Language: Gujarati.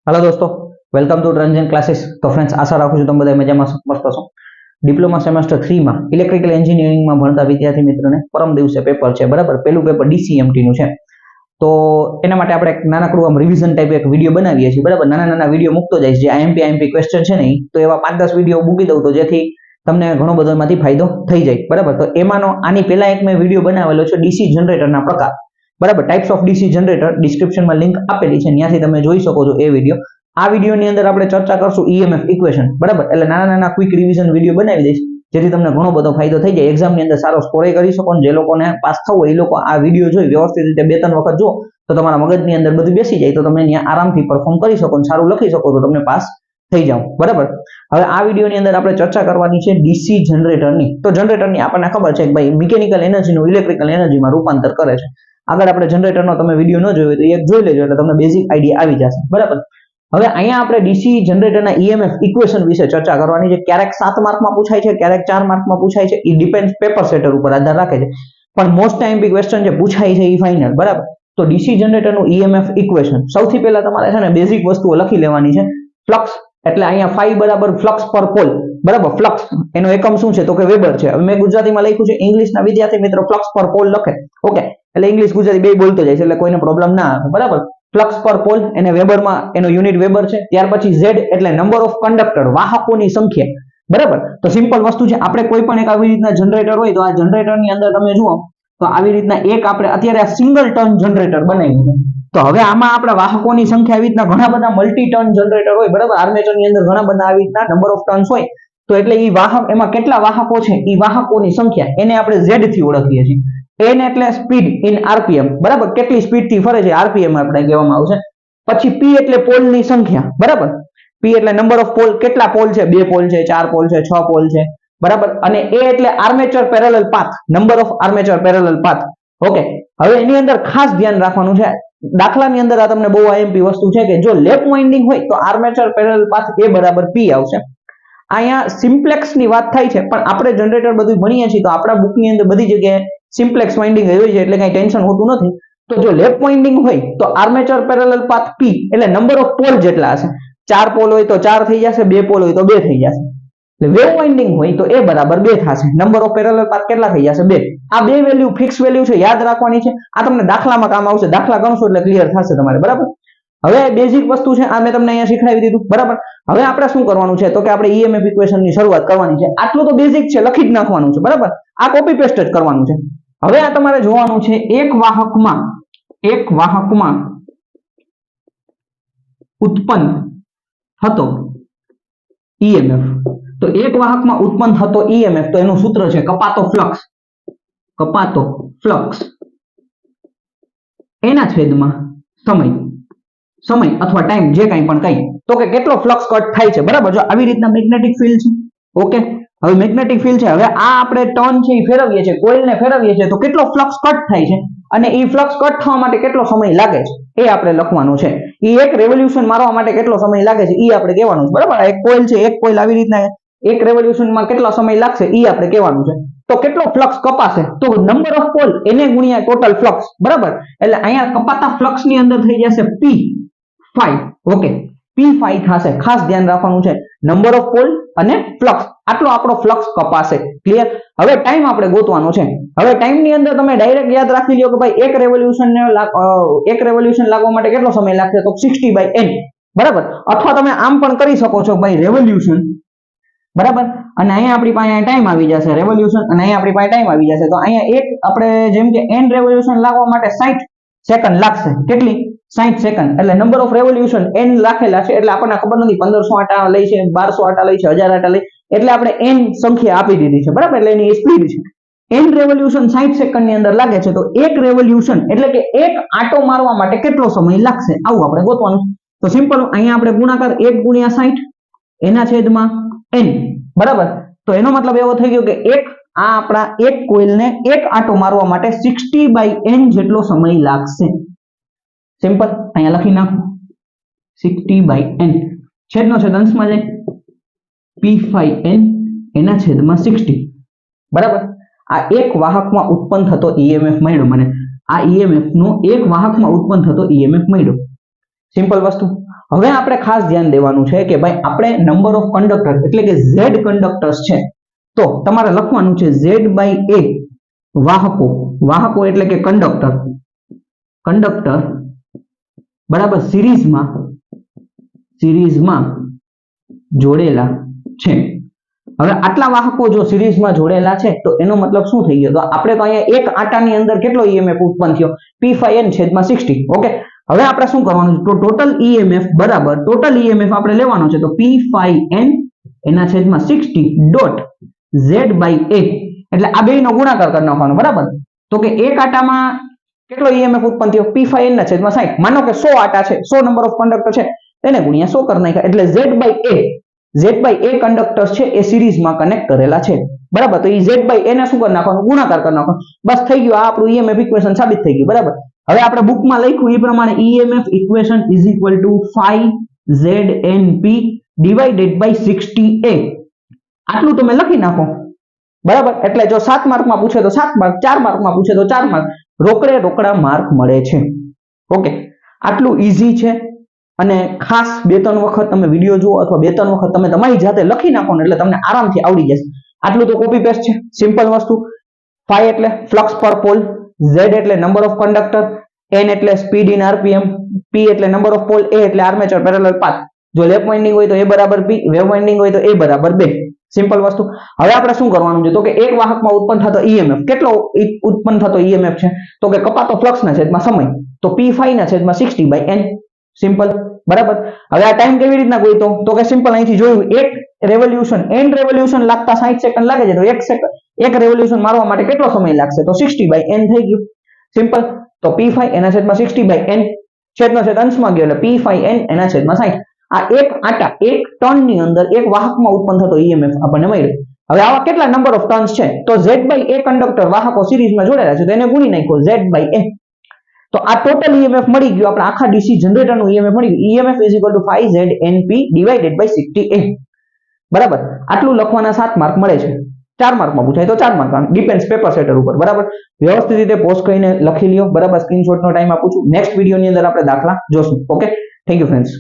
हेलो दोस्तों, वेलकम टू रंजन क्लासेस। तो फ्रेंड्स, आशा રાખું છું તમે બધા મજામાં મસ્ત હશો। ડિપ્લોમા સેમેસ્ટર 3 માં ઇલેક્ટ્રિકલ એન્જિનિયરિંગ માં ભણતા વિદ્યાર્થી મિત્રોને પરમ દિવસે પેપર છે, બરાબર। પહેલું પેપર ડીસીએમટી નું છે। તો એના માટે આપણે એક નાનકડું આમ રિવિઝન ટાઈપ એક વિડિયો બનાવીએ છીએ, બરાબર। નાના વિડિયો મૂકતો જઈશ, જે આઈએમપી ક્વેશ્ચન છે ને, તો એવા 5-10 વિડિયો મૂકી દઉં, તો જેથી તમને ઘણો બધો એમાંથી ફાયદો થઈ જાય, બરાબર। તો એમાંનો આની પહેલા એક મેં વિડિયો બનાવેલો છે ડીસી જનરેટરના પ્રકાર, બરાબર। ટાઈપ્સ ઓફ ડીસી જનરેટર, ડિસ્ક્રિપ્શનમાં લિંક આપેલી છે, ત્યાંથી તમે જોઈ શકો છો એ વિડિયો। આ વિડિયોની અંદર આપણે ચર્ચા કરશું ઈએમએફ ઇક્વેશન, બરાબર। એટલે નાના ક્વિક રિવિઝન વિડિયો બનાવી દઈશ, જેથી તમને ઘણો બધો ફાયદો થઈ જાય, એક્ઝામની અંદર સારો સ્કોર કરી શકો। અને જે લોકોને પાસ થવું હોય એ લોકો આ વિડિયો જોઈ વ્યવસ્થિત રીતે 2-3 વખત જો, તો તમારા મગજની અંદર બધું બેસી જાય, તો તમે ત્યાં આરામથી પરફોર્મ કરી શકો અને સારું લખી શકો, તો તમને પાસ થઈ જાવ, બરાબર। હવે આ વિડિયોની અંદર આપણે ચર્ચા કરવાની છે ડીસી જનરેટરની। તો જનરેટરની આપણને ખબર છે કે ભાઈ મિકેનિકલ એનર્જીનું ઇલેક્ટ્રિકલ એનર્જીમાં રૂપાંતર કરે છે। આગળ આપણે જનરેટરનો તમે વિડિયો ન જોયો તો એક જોઈ લેજો, એટલે તમને બેઝિક આઈડિયા આવી જશે, બરાબર। હવે અહીંયા આપણે ડીસી જનરેટરના ઈએમએફ ઇક્વેશન વિશે ચર્ચા કરવાની છે। ક્યારેક 7 માર્કમાં પૂછાય છે, ક્યારેક 4 માર્કમાં પૂછાય છે, એ ડિપેન્ડ પેપર સેટર ઉપર આધાર રાખે છે, પણ મોસ્ટ આઈએમપી ક્વેશ્ચન જે પૂછાય છે એ ફાઇનલ, બરાબર। તો ડીસી જનરેટરનું ઈએમએફ ઇક્વેશન સૌથી પહેલા તમારે છે ને બેઝિક વસ્તુઓ લખી લેવાની છે। ફ્લક્સ એટલે અહીંયા ફાઈ બરાબર ફ્લક્સ પર પોલ, બરાબર। ફ્લક્સ એનો એકમ શું છે તો કે વેબર છે। હવે મેં ગુજરાતીમાં લખ્યું છે, ઇંગ્લિશના વિદ્યાર્થી મિત્રો ફ્લક્સ પર પોલ લખે, ઓકે, એટલે ઇંગ્લિશ ગુજરાતી બે બોલતો જાય છે, એટલે કોઈને પ્રોબ્લેમ ના આવે, બરાબર। ફ્લક્સ પર પોલ એને વેબરમાં, એનો યુનિટ વેબર છે। ત્યાર પછી Z એટલે નંબર ઓફ કંડક્ટર, વાહકોની સંખ્યા, બરાબર। તો સિમ્પલ વસ્તુ છે, આપણે કોઈ પણ એક આવી રીતના જનરેટર હોય, તો આ જનરેટરની અંદર તમે જુઓ તો આવી રીતના એક આપણે અત્યારે આ સિંગલ ટર્ન જનરેટર બનાવ્યું છે। તો હવે આમાં આપણે વાહકોની સંખ્યા આવી રીતના ઘણા બધા મલ્ટી ટર્ન જનરેટર હોય, બરાબર। આર્મેચરની અંદર ઘણા બધા આવી રીતના નંબર ઓફ ટર્ન્સ હોય, તો એટલે એ વાહક, એમાં કેટલા વાહકો છે એ વાહકોની સંખ્યા, એને આપણે Z થી ઓળખીએ છીએ। n એટલે સ્પીડ ઇન આરપીએમ, બરાબર, કેટલી સ્પીડ થી ફરે છે આરપીએમ આપણે કહેવામાં આવશે। પછી p એટલે પોલની સંખ્યા, બરાબર। p એટલે નંબર ઓફ પોલ, કેટલા પોલ છે, 2 પોલ છે, 4 પોલ છે, 6 પોલ છે, બરાબર। અને a એટલે armature parallel path, number of armature parallel path, okay. હવે એની અંદર ખાસ ધ્યાન રાખવાનું છે, દાખલાની અંદર આ તમને બહુ આઈએમપી વસ્તુ છે કે જો લેપ વાઇન્ડિંગ હોય તો આર્મેચર પેરેલલ પાથ a બરાબર p આવશે। અહીંયા સિમ્પ્લેક્સ ની વાત થાય છે, પણ આપણે જનરેટર બધું ભણીએ છીએ, તો આપણા બુકની અંદર બધી જગ્યાએ સિમ્પ્લેક્સ વાઇન્ડિંગ હોય છે, એટલે કઈ ટેન્શન હોતું નથી। તો જો લેપ વાઇન્ડિંગ હોય તો આર્મેચર પેરેલલ પાથ p એટલે નંબર ઓફ પોલ જેટલા હશે, 4 પોલ હોય તો 4 થઈ જશે, 2 પોલ હોય તો 2 થઈ જશે। એટલે વેવ વાઇન્ડિંગ હોય તો a બરાબર 2 થશે, નંબર ઓફ પેરેલલ પાથ કેટલા થઈ જશે, 2। આ બે વેલ્યુ ફિક્સ વેલ્યુ છે, યાદ રાખવાની છે। આ તમને દાખલામાં કામ આવશે, દાખલા ગણશો એટલે ક્લિયર થશે તમારે, બરાબર। હવે બેઝિક વસ્તુ છે, આ મેં તમને અહીંયા શીખવાડી દીધું, બરાબર। હવે આપણે શું કરવાનું છે તો કે આપણે ઈએમએફ ઇક્વેશનની શરૂઆત કરવાની છે। આટલું તો બેઝિક છે, લખી જ નાખવાનું છે, બરાબર। આ કોપી પેસ્ટ જ કરવાનું છે। હવે આ તમારે જોવાનું છે એક વાહકમાં ઉત્પન્ન થતો ઈએમએફ। તો એક વાહકમાં ઉત્પન્ન થતો ઈએમએફ, તો એનું સૂત્ર છે કપાતો ફ્લક્સ એના છેદમાં સમય અથવા ટાઈમ, જે કંઈ પણ કઈ, તો કે કેટલો ફ્લક્સ કટ થાય છે, બરાબર। જો આવી રીતના મેગ્નેટિક ફિલ્ડ છે, ઓકે, હવે મેગ્નેટિક ફિલ્ડ છે, હવે આ આપણે ટર્ન છે એ ફેરવીએ છીએ, કોઇલને ફેરવીએ છીએ, તો કેટલો ફ્લક્સ કટ થાય છે, અને એ ફ્લક્સ કટ થવા માટે કેટલો સમય લાગે છે એ આપણે લખવાનું છે। એ એક રેવોલ્યુશન મારવા માટે કેટલો સમય લાગે છે એ આપણે કહેવાનું છે, બરાબર। એક કોઇલ છે, એક કોઇલ આવી રીતના એક રેવોલ્યુશનમાં કેટલો સમય લાગશે એ આપણે કહેવાનું છે। તો કેટલો ફ્લક્સ કપાશે, તો નંબર ઓફ પોલ એને ગુણ્યા ટોટલ ફ્લક્સ, બરાબર। એટલે અહીંયા કપાતા ફ્લક્સ ની અંદર થઈ જશે p5, ઓકે, p5 થશે। ખાસ ધ્યાન રાખવાનું છે, નંબર ઓફ પોલ અને ફ્લક્સ, આટલો આપણો ફ્લક્સ કપાશે, ક્લિયર। હવે ટાઈમ આપણે ગોતવાનો છે। હવે ટાઈમ ની અંદર તમે ડાયરેક્ટ યાદ રાખી લ્યો કે ભાઈ એક રેવોલ્યુશન લાગવા માટે કેટલો સમય લાગશે, તો 60/n, બરાબર। અથવા તમે આમ પણ કરી શકો છો, ભાઈ રેવોલ્યુશન, બરાબર, અને અહીંયા આપણી પાસે ટાઈમ આવી જશે, રેવોલ્યુશન, અને અહીંયા આપણી પાસે ટાઈમ આવી જશે, તો અહીંયા એક આપણે જેમ કે n રેવોલ્યુશન લાગવા માટે 60 સેકન્ડ લાગશે, કેટલી, 60 સેકન્ડ। એટલે નંબર ઓફ રેવોલ્યુશન n લખેલા છે, એટલે આપણને ખબર નથી 1500 આટા લઈ છે, 1200 આટા લઈ છે, 1000 આટા લઈ, એટલે આપણે n સંખ્યા આપી દીધી છે, બરાબર। એટલે એની સ્પીડ છે, n રેવોલ્યુશન 60 સેકન્ડ ની અંદર લાગે છે, તો એક રેવોલ્યુશન એટલે કે એક આટો મારવા માટે કેટલો સમય લાગશે, આવું આપણે ગોતવાનું। તો સિમ્પલ, અહીંયા આપણે ગુણાકાર 1 ગુણ્યા 60 એના છેદમાં n, બરાબર। તો એનો મતલબ એવો થઈ ગયો કે આ આપણા એક કોઇલને એક આટો મારવા માટે 60/n જેટલો સમય લાગશે, સિમ્પલ। અહીંયા લખી નાખો 60/n, છેદનો છેદ અંશમાં જાય, p5n એના છેદમાં 60, બરાબર। આ એક વાહકમાં ઉત્પન્ન થતો ઈએમએફ મળ્યો મને, આ ઈએમએફ નો એક વાહકમાં ઉત્પન્ન થતો ઈએમએફ મળ્યો, સિમ્પલ વસ્તુ। હવે આપણે ખાસ ધ્યાન દેવાનું છે કે ભાઈ આપણે નંબર ઓફ કંડક્ટર એટલે કે Z કંડક્ટર્સ છે તો તમારે લખવાનું છે Z/A વાહકો, વાહકો એટલે કે કંડક્ટર, કંડક્ટર બરાબર સિરીઝમાં જોડેલા છે. હવે આટલા વાહકો જો સિરીઝમાં જોડેલા છે તો એનો મતલબ શું થઈ ગયો? તો આપણે તો અહીંયા એક આટાની અંદર કેટલો EMF ઉત્પન્ન થયો? P∅N/60. ઓકે, હવે આપણે શું કરવાનું છે? તો ટોટલ EMF બરાબર ટોટલ EMF આપણે લેવાનો છે તો P∅N/60 ડોટ Z/A એટલે આ બેયનો ગુણાકાર કરી નાખવાનો બરાબર. તો કે એક આટામાં કેટલો EMF ઉત્પન્ન થયો? P∅N/60. માનો કે 100 આટા છે, 100 નંબર ઓફ કંડક્ટર છે, તેને ગુણ્યા 100 કરી નાખ્યા એટલે Z/A કંડક્ટર્સ છે એ સિરીઝમાં કનેક્ટ કરેલા છે બરાબર. તો એ Z/A ને શું કરી નાખવાનું? ગુણાકાર કરી નાખવાનો. બસ થઈ ગયું, આ આપણું EMF ઇક્વેશન સાબિત થઈ ગયું બરાબર. હવે આપણે બુકમાં લખ્યું એ પ્રમાણે EMF ઇક્વેશન = ∅ZNP / 60A આટલું તમે લખી નાખો બરાબર. એટલે જો 7 માર્કમાં પૂછે તો 7 માર્ક, 4 માર્કમાં પૂછે તો 4 માર્ક, રોકડા માર્ક મળે છે. ઓકે, આટલું ઈઝી છે અને ખાસ 2-3 વખત તમે વિડિયો જુઓ અથવા 2-3 વખત તમે તમારી જાતે લખી નાખો ને એટલે તમને આરામથી આવડી જશે. આટલું તો કોપી પેસ્ટ છે, સિમ્પલ વસ્તુ. phi એટલે ફ્લક્સ પર પોલ, Z એટલે નંબર ઓફ કંડક્ટર, N એટલે સ્પીડ ઇન RPM, P એટલે નંબર ઓફ પોલ, A એટલે આર્મેચર પેરેલલ પાથ. જો લેપ વાઇન્ડિંગ હોય તો A બરાબર P, વેવ વાઇન્ડિંગ હોય તો A બરાબર 2. સિમ્પલ વસ્તુ. હવે આપણે શું કરવાનું છે? તો કે એક વાહકમાં ઉત્પન્ન થતો EMF કેટલો ઉત્પન્ન થતો EMF છે? તો કે કપાતો ફ્લક્સના છેદમાં સમય, તો P∅N/60/N. સિમ્પલ બરાબર. હવે આ ટાઈમ કેવી રીતના ગોઈતો? તો કે સિમ્પલ અહીંથી જોયું, એક રેવોલ્યુશન એન્ડ રેવોલ્યુશન લાગતા 60 સેકન્ડ લાગે છે તો એક રેવોલ્યુશન મારવા માટે કેટલો સમય લાગશે? તો 60/N થઈ ગયું. સિમ્પલ. તો P∅N/60/N છેદનો છેદ અંશમાં ગયો એટલે P∅N/60. આ એક આટા એક ટર્નની અંદર એક વાહકમાં ઉત્પન્ન થતો EMF આપણને મળ્યો. હવે આવા કેટલા નંબર ઓફ ટર્ન્સ છે? તો Z/A કંડક્ટર વાહકો સિરીઝમાં જોડેલા છે તો એને ગુણી નાખ્યો Z/A. તો આ ટોટલ EMF મળી ગયું આપણે આખા DC જનરેટરનું EMF મળી ગયું. EMF = ∅ZNP / 60A બરાબર. આટલું લખવાના 7 માર્ક મળે છે. 4 માર્કમાં પૂછાય તો 4 માર્ક, ડિપેન્ડ્સ પેપર સેટર ઉપર બરાબર. વ્યવસ્થિત રીતે પોસ્ટ કરીને લખી લ્યો બરાબર. સ્ક્રીનશોટનો ટાઈમ આપું છું. નેક્સ્ટ વિડિયોની અંદર આપણે દાખલા જોશું. Okay, thank you friends.